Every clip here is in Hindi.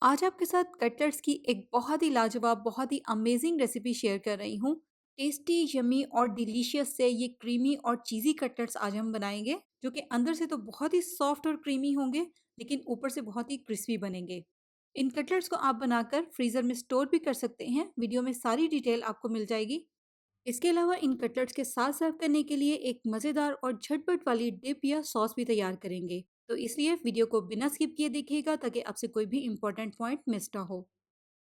आज आपके साथ कटलेट्स की एक बहुत ही लाजवाब, बहुत ही अमेजिंग रेसिपी शेयर कर रही हूँ। टेस्टी, यम्मी और डिलीशियस से ये क्रीमी और चीज़ी कटलेट्स आज हम बनाएंगे, जो कि अंदर से तो बहुत ही सॉफ्ट और क्रीमी होंगे, लेकिन ऊपर से बहुत ही क्रिस्पी बनेंगे। इन कटलेट्स को आप बनाकर फ्रीज़र में स्टोर भी कर सकते हैं। वीडियो में सारी डिटेल आपको मिल जाएगी। इसके अलावा इन कटलेट्स के साथ सर्व करने के लिए एक मज़ेदार और झटपट वाली डिप या सॉस भी तैयार करेंगे। तो इसलिए वीडियो को बिना स्किप किए देखिएगा ताकि आपसे कोई भी इंपॉर्टेंट पॉइंट मिस ना हो।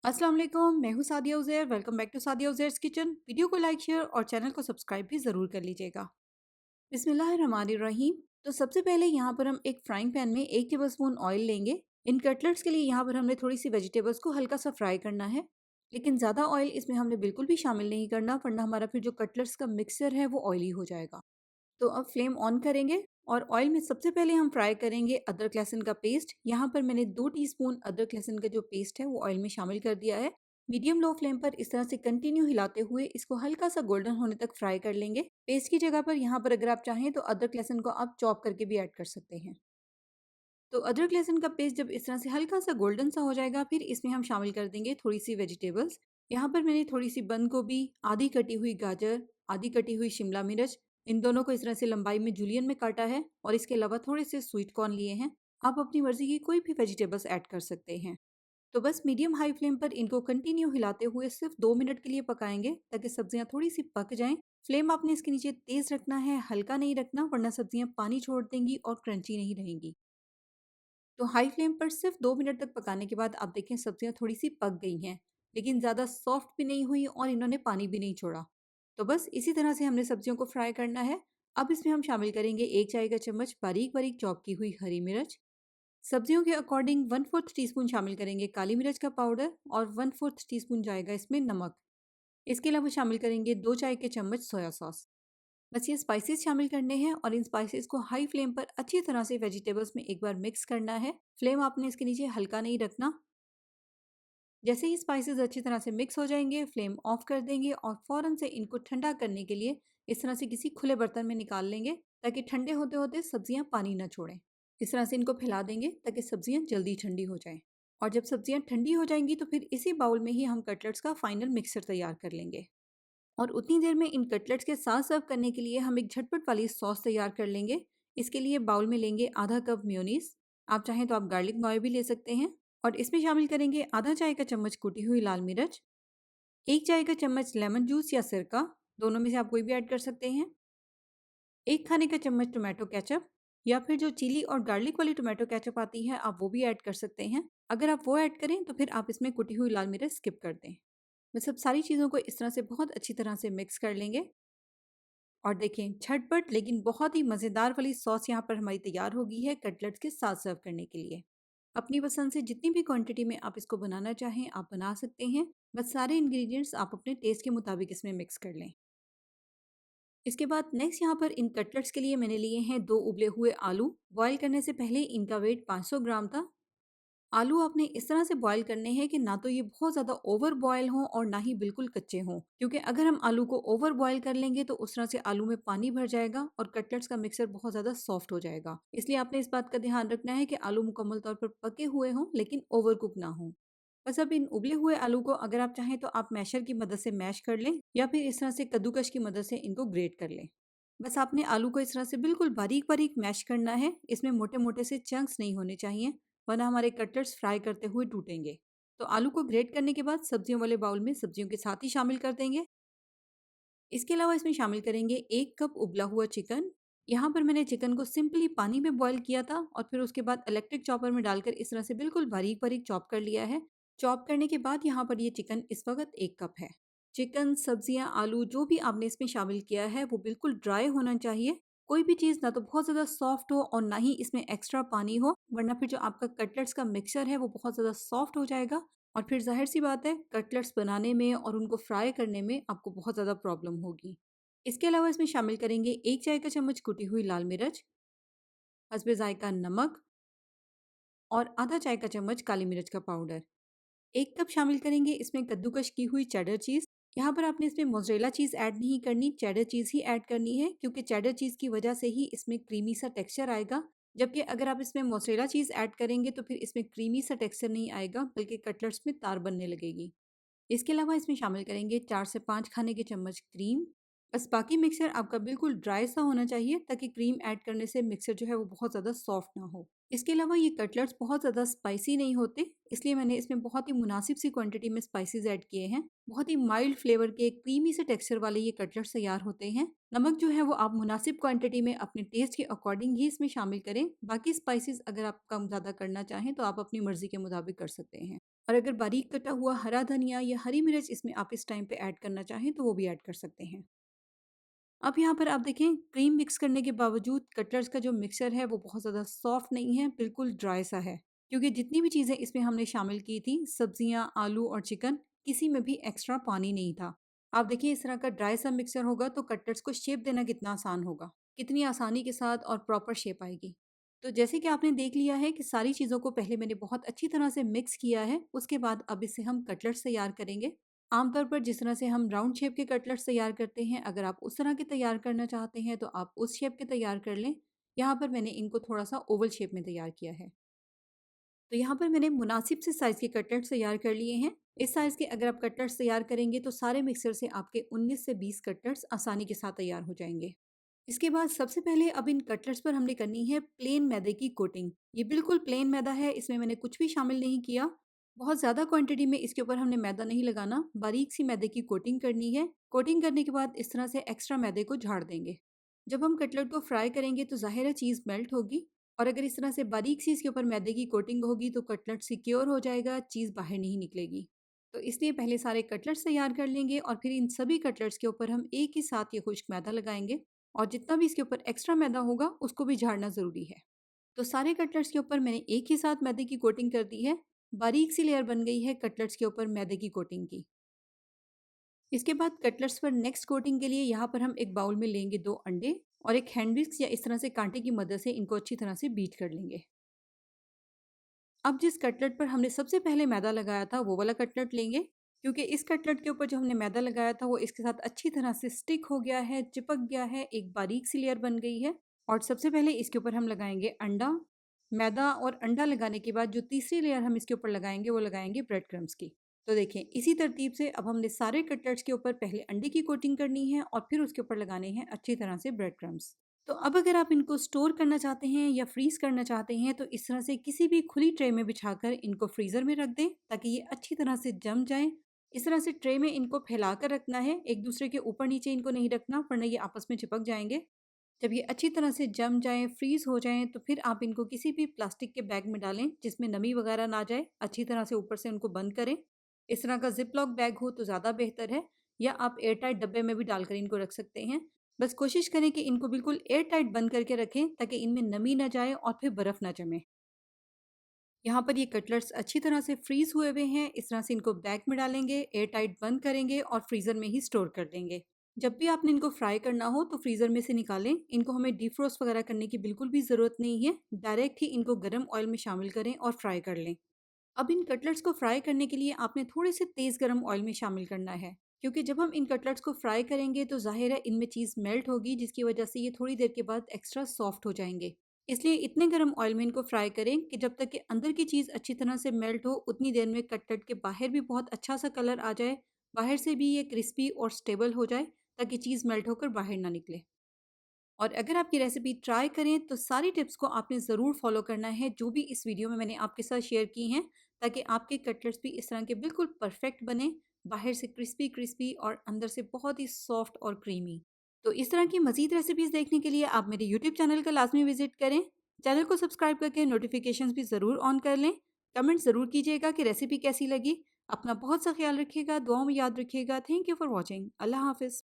अस्सलाम वालेकुम, मैं हूँ Sadia Uzair. Welcome back to Sadia Uzair's kitchen. Video को लाइक, शेयर और चैनल को सब्सक्राइब भी ज़रूर कर लीजिएगा। बिस्मिल्लाहिर्रहमानिर्रहीम। तो सबसे पहले यहाँ पर हम एक फ्राइंग पैन में 1 टेबलस्पून ऑयल लेंगे। इन कटलेट्स के लिए यहाँ पर हमने थोड़ी सी वेजिटेबल्स को हल्का सा फ्राई करना है, लेकिन ज़्यादा ऑयल इसमें हमने बिल्कुल भी शामिल नहीं करना, वरना हमारा फिर जो कटलेट्स का मिक्सचर है वो ऑयली हो जाएगा। तो अब फ्लेम ऑन करेंगे और ऑयल में सबसे पहले हम फ्राई करेंगे अदरक लहसुन का पेस्ट। यहाँ पर मैंने 2 टीस्पून अदरक लहसुन का जो पेस्ट है वो ऑयल में शामिल कर दिया है। मीडियम लो फ्लेम पर इस तरह से कंटिन्यू हिलाते हुए इसको हल्का सा गोल्डन होने तक फ्राई कर लेंगे। पेस्ट की जगह पर यहाँ पर अगर आप चाहें तो अदरक लहसुन को आप चॉप करके भी ऐड कर सकते हैं। तो अदरक लहसुन का पेस्ट जब इस तरह से हल्का सा गोल्डन सा हो जाएगा, फिर इसमें हम शामिल कर देंगे थोड़ी सी वेजिटेबल्स। यहाँ पर मैंने थोड़ी सी बंद गोभी, आधी कटी हुई गाजर, आधी कटी हुई शिमला मिर्च, इन दोनों को इस तरह से लंबाई में जूलियन में काटा है, और इसके अलावा थोड़े से स्वीट कॉर्न लिए हैं। आप अपनी मर्जी की कोई भी वेजिटेबल्स ऐड कर सकते हैं। तो बस मीडियम हाई फ्लेम पर इनको कंटिन्यू हिलाते हुए सिर्फ 2 मिनट के लिए पकाएंगे, ताकि सब्जियां थोड़ी सी पक जाएं। फ्लेम आपने इसके नीचे तेज रखना है, हल्का नहीं रखना, वरना सब्जियां पानी छोड़ देंगी और क्रंची नहीं रहेंगी। तो हाई फ्लेम पर सिर्फ 2 मिनट तक पकाने के बाद आप देखें सब्जियां थोड़ी सी पक गई हैं, लेकिन ज़्यादा सॉफ्ट भी नहीं हुई और इन्होंने पानी भी नहीं छोड़ा। तो बस इसी तरह से हमने सब्जियों को फ्राई करना है। अब इसमें हम शामिल करेंगे 1 चाय का चम्मच बारीक बारीक चॉप की हुई हरी मिर्च। सब्जियों के अकॉर्डिंग 1/4 टीस्पून शामिल करेंगे काली मिर्च का पाउडर, और 1/4 टीस्पून जाएगा इसमें नमक। इसके अलावा शामिल करेंगे 2 चाय के चम्मच सोया सॉस। बस ये स्पाइसेस शामिल करने हैं और इन स्पाइसेस को हाई फ्लेम पर अच्छी तरह से वेजिटेबल्स में एक बार मिक्स करना है। फ्लेम आपने इसके नीचे हल्का नहीं रखना। जैसे ही स्पाइसेस अच्छी तरह से मिक्स हो जाएंगे, फ्लेम ऑफ कर देंगे और फ़ौरन से इनको ठंडा करने के लिए इस तरह से किसी खुले बर्तन में निकाल लेंगे, ताकि ठंडे होते होते सब्जियां पानी ना छोड़ें। इस तरह से इनको फैला देंगे ताकि सब्जियां जल्दी ठंडी हो जाएं। और जब सब्जियां ठंडी हो जाएंगी तो फिर इसी बाउल में ही हम कटलेट्स का फाइनल मिक्सचर तैयार कर लेंगे। और उतनी देर में इन कटलेट्स के साथ सर्व करने के लिए हम एक झटपट वाली सॉस तैयार कर लेंगे। इसके लिए बाउल में लेंगे आधा कप मेयोनीज। आप चाहें तो आप गार्लिक नॉय भी ले सकते हैं। और इसमें शामिल करेंगे आधा चाय का चम्मच कुटी हुई लाल मिर्च, 1 चाय का चम्मच लेमन जूस या सिरका, दोनों में से आप कोई भी ऐड कर सकते हैं, 1 खाने का चम्मच टोमेटो केचप, या फिर जो चिली और गार्लिक वाली टोमेटो केचप आती है आप वो भी ऐड कर सकते हैं। अगर आप वो ऐड करें तो फिर आप इसमें कुटी हुई लाल मिर्च स्किप कर दें। बस सब सारी चीज़ों को इस तरह से बहुत अच्छी तरह से मिक्स कर लेंगे। और देखें, झटपट लेकिन बहुत ही मज़ेदार वाली सॉस यहाँ पर हमारी तैयार हो गई है कटलेट्स के साथ सर्व करने के लिए। अपनी पसंद से जितनी भी क्वांटिटी में आप इसको बनाना चाहें आप बना सकते हैं। बस सारे इंग्रेडिएंट्स आप अपने टेस्ट के मुताबिक इसमें मिक्स कर लें। इसके बाद नेक्स्ट यहाँ पर इन कटलेट्स के लिए मैंने लिए हैं 2 उबले हुए आलू। बॉयल करने से पहले इनका वेट 500 ग्राम था। आलू आपने इस तरह से बॉयल करने हैं कि ना तो ये बहुत ज़्यादा ओवर बॉयल हों और ना ही बिल्कुल कच्चे हों, क्योंकि अगर हम आलू को ओवर बॉयल कर लेंगे तो उस तरह से आलू में पानी भर जाएगा और कटलेट्स का मिक्सर बहुत ज़्यादा सॉफ्ट हो जाएगा। इसलिए आपने इस बात का ध्यान रखना है कि आलू मुकम्मल तौर पर पके हुए हों, लेकिन ओवर कुक ना हों। बस अब इन उबले हुए आलू को अगर आप चाहें तो आप मैशर की मदद से मैश कर लें, या फिर इस तरह से कद्दूकश की मदद से इनको ग्रेट कर लें। बस आपने आलू को इस तरह से बिल्कुल बारीक बारीक मैश करना है। इसमें मोटे मोटे से चंक्स नहीं होने चाहिए, वरना हमारे कटलेट्स फ्राई करते हुए टूटेंगे। तो आलू को ग्रेट करने के बाद सब्जियों वाले बाउल में सब्जियों के साथ ही शामिल कर देंगे। इसके अलावा इसमें शामिल करेंगे 1 कप उबला हुआ चिकन। यहाँ पर मैंने चिकन को सिंपली पानी में बॉईल किया था और फिर उसके बाद इलेक्ट्रिक चॉपर में डालकर इस तरह से बिल्कुल बारीक बारीक चॉप कर लिया है। चॉप करने के बाद यहाँ पर ये चिकन इस वक्त 1 कप है। चिकन, सब्जियां, आलू जो भी आपने इसमें शामिल किया है वो बिल्कुल ड्राई होना चाहिए। कोई भी चीज़ ना तो बहुत ज़्यादा सॉफ्ट हो और ना ही इसमें एक्स्ट्रा पानी हो, वरना फिर जो आपका कटलेट्स का मिक्सचर है वो बहुत ज़्यादा सॉफ्ट हो जाएगा। और फिर ज़ाहिर सी बात है, कटलेट्स बनाने में और उनको फ्राई करने में आपको बहुत ज़्यादा प्रॉब्लम होगी। इसके अलावा इसमें शामिल करेंगे 1 चाय का चम्मच कुटी हुई लाल मिर्च, हस्बे ज़ायका नमक, और आधा चाय का चम्मच काली मिर्च का पाउडर। 1 कप शामिल करेंगे इसमें कद्दूकश की हुई चेडर चीज़। यहाँ पर आपने इसमें मोज़रेला चीज़ ऐड नहीं करनी, चेडर चीज़ ही ऐड करनी है, क्योंकि चेडर चीज़ की वजह से ही इसमें क्रीमी सा टेक्सचर आएगा। जबकि अगर आप इसमें मोज़रेला चीज़ ऐड करेंगे तो फिर इसमें क्रीमी सा टेक्सचर नहीं आएगा, बल्कि कटलेट्स में तार बनने लगेगी। इसके अलावा इसमें शामिल करेंगे 4 से 5 खाने के चम्मच क्रीम। बस बाकी मिक्सचर आपका बिल्कुल ड्राई सा होना चाहिए, ताकि क्रीम ऐड करने से मिक्सचर जो है वो बहुत ज़्यादा सॉफ्ट ना हो। इसके अलावा ये कटलेट्स बहुत ज़्यादा स्पाइसी नहीं होते, इसलिए मैंने इसमें बहुत ही मुनासिब सी क्वांटिटी में स्पाइसेस ऐड किए हैं। बहुत ही माइल्ड फ्लेवर के क्रीमी से टेक्सचर वाले ये कटलेट्स तैयार होते हैं। नमक जो है वो आप मुनासिब क्वांटिटी में अपने टेस्ट के अकॉर्डिंग ही इसमें शामिल करें। बाकी स्पाइसेस अगर आप कम ज़्यादा करना चाहें तो आप अपनी मर्ज़ी के मुताबिक कर सकते हैं। और अगर बारीक कटा हुआ हरा धनिया या हरी मिर्च इसमें आप इस टाइम पे ऐड करना चाहें तो वो भी ऐड कर सकते हैं। अब यहाँ पर आप देखें, क्रीम मिक्स करने के बावजूद कटलेट्स का जो मिक्सचर है वो बहुत ज़्यादा सॉफ्ट नहीं है, बिल्कुल ड्राई सा है। क्योंकि जितनी भी चीज़ें इसमें हमने शामिल की थी, सब्जियाँ, आलू और चिकन, किसी में भी एक्स्ट्रा पानी नहीं था। आप देखिए, इस तरह का ड्राई सा मिक्सचर होगा तो कटलेट्स को शेप देना कितना आसान होगा, कितनी आसानी के साथ और प्रॉपर शेप आएगी। तो जैसे कि आपने देख लिया है कि सारी चीज़ों को पहले मैंने बहुत अच्छी तरह से मिक्स किया है, उसके बाद अब इससे हम कटलेट्स तैयार करेंगे। आमतौर पर जिस तरह से हम राउंड शेप के कटलेट्स तैयार करते हैं, अगर आप उस तरह के तैयार करना चाहते हैं तो आप उस शेप के तैयार कर लें। यहाँ पर मैंने इनको थोड़ा-सा ओवल शेप में तैयार किया है। तो यहाँ पर मैंने मुनासिब से साइज़ के कटलेट्स तैयार कर लिए हैं। इस साइज़ के अगर आप कटलेट्स तैयार करेंगे तो सारे मिक्सर से आपके 19 से 20 कटलेट्स आसानी के साथ तैयार हो जाएँगे। इसके बाद सबसे पहले अब इन कटलेट्स पर हमने करनी है प्लेन मैदे की कोटिंग। ये बिल्कुल प्लेन मैदा है, इसमें मैंने कुछ भी शामिल नहीं किया। बहुत ज़्यादा क्वांटिटी में इसके ऊपर हमने मैदा नहीं लगाना, बारीक सी मैदे की कोटिंग करनी है। कोटिंग करने के बाद इस तरह से एक्स्ट्रा मैदे को झाड़ देंगे। जब हम कटलेट को फ्राई करेंगे तो ज़ाहिर है चीज़ मेल्ट होगी, और अगर इस तरह से बारीक सी इसके ऊपर मैदे की कोटिंग होगी तो कटलेट सिक्योर हो जाएगा, चीज़ बाहर नहीं निकलेगी। तो इसलिए पहले सारे कटलेट्स तैयार कर लेंगे और फिर इन सभी कटलेट्स के ऊपर हम एक ही साथ ये खुश्क मैदा लगाएंगे, और जितना भी इसके ऊपर एक्स्ट्रा मैदा होगा उसको भी झाड़ना ज़रूरी है। तो सारे कटलेट्स के ऊपर मैंने एक ही साथ मैदे की कोटिंग कर दी है। बारीक सी लेयर बन गई है कटलेट्स के ऊपर मैदे की कोटिंग की। इसके बाद कटलेट्स पर नेक्स्ट कोटिंग के लिए यहाँ पर हम एक बाउल में लेंगे 2 अंडे, और एक हैंड विक्स या इस तरह से कांटे की मदद से इनको अच्छी तरह से बीट कर लेंगे। अब जिस कटलेट पर हमने सबसे पहले मैदा लगाया था वो वाला कटलेट लेंगे, क्योंकि इस कटलेट के ऊपर जो हमने मैदा लगाया था वो इसके साथ अच्छी तरह से स्टिक हो गया है, चिपक गया है, एक बारीक सी लेयर बन गई है। और सबसे पहले इसके ऊपर हम लगाएंगे अंडा। मैदा और अंडा लगाने के बाद जो तीसरी लेयर हम इसके ऊपर लगाएंगे वो लगाएंगे ब्रेड क्रम्स की। तो देखें, इसी तरतीब से अब हमने सारे कटलेट्स के ऊपर पहले अंडे की कोटिंग करनी है और फिर उसके ऊपर लगाने हैं अच्छी तरह से ब्रेड क्रम्स। तो अब अगर आप इनको स्टोर करना चाहते हैं या फ्रीज़ करना चाहते हैं तो इस तरह से किसी भी खुली ट्रे में बिछाकर इनको फ्रीज़र में रख दें, ताकि ये अच्छी तरह से जम जाएँ। इस तरह से ट्रे में इनको फैलाकर रखना है, एक दूसरे के ऊपर-नीचे इनको नहीं रखना, वरना ये आपस में चिपक जाएँगे। जब ये अच्छी तरह से जम जाएँ, फ्रीज़ हो जाएँ, तो फिर आप इनको किसी भी प्लास्टिक के बैग में डालें जिसमें नमी वगैरह ना जाए, अच्छी तरह से ऊपर से उनको बंद करें। इस तरह का ज़िप-लॉक बैग हो तो ज़्यादा बेहतर है, या आप एयर टाइट डब्बे में भी डालकर इनको रख सकते हैं। बस कोशिश करें कि इनको बिल्कुल एयर टाइट बंद करके रखें, ताकि इनमें नमी ना जाए और फिर बर्फ़ ना जमे। यहाँ पर ये कटलेट्स अच्छी तरह से फ्रीज़ हुए हुए हैं, इस तरह से इनको बैग में डालेंगे, एयर टाइट बंद करेंगे और फ्रीज़र में ही स्टोर कर देंगे। जब भी आपने इनको फ्राई करना हो तो फ्रीज़र में से निकालें, इनको हमें डीफ्रोस्ट वगैरह करने की बिल्कुल भी ज़रूरत नहीं है, डायरेक्ट ही इनको गर्म ऑयल में शामिल करें और फ्राई कर लें। अब इन कटलेट्स को फ्राई करने के लिए आपने थोड़े से तेज़ गरम ऑयल में शामिल करना है, क्योंकि जब हम इन कटलेट्स को फ्राई करेंगे तो ज़ाहिर है इनमें चीज़ मेल्ट होगी, जिसकी वजह से ये थोड़ी देर के बाद एक्स्ट्रा सॉफ्ट हो जाएंगे। इसलिए इतने गरम ऑयल में इनको फ्राई करें कि जब तक कि अंदर की चीज़ अच्छी तरह से मेल्ट हो, उतनी देर में कटलेट के बाहर भी बहुत अच्छा सा कलर आ जाए, बाहर से भी ये क्रिस्पी और स्टेबल हो जाए, ताकि चीज़ मेल्ट होकर बाहर ना निकले। और अगर आप ये रेसिपी ट्राई करें तो सारी टिप्स को आपने ज़रूर फॉलो करना है जो भी इस वीडियो में मैंने आपके साथ शेयर की हैं, ताकि आपके कटलेट्स भी इस तरह के बिल्कुल परफेक्ट बने, बाहर से क्रिस्पी क्रिस्पी और अंदर से बहुत ही सॉफ्ट और क्रीमी। तो इस तरह की मज़ीद रेसिपीज़ देखने के लिए आप मेरे यूट्यूब चैनल का लाजमी विजिट करें। चैनल को सब्सक्राइब करके नोटिफिकेशंस भी ज़रूर ऑन कर लें। कमेंट ज़रूर कीजिएगा कि रेसिपी कैसी लगी। अपना बहुत सा ख्याल रखिएगा, दुआओं में याद रखिएगा। Thank you for watching. अल्लाह हाफिज़।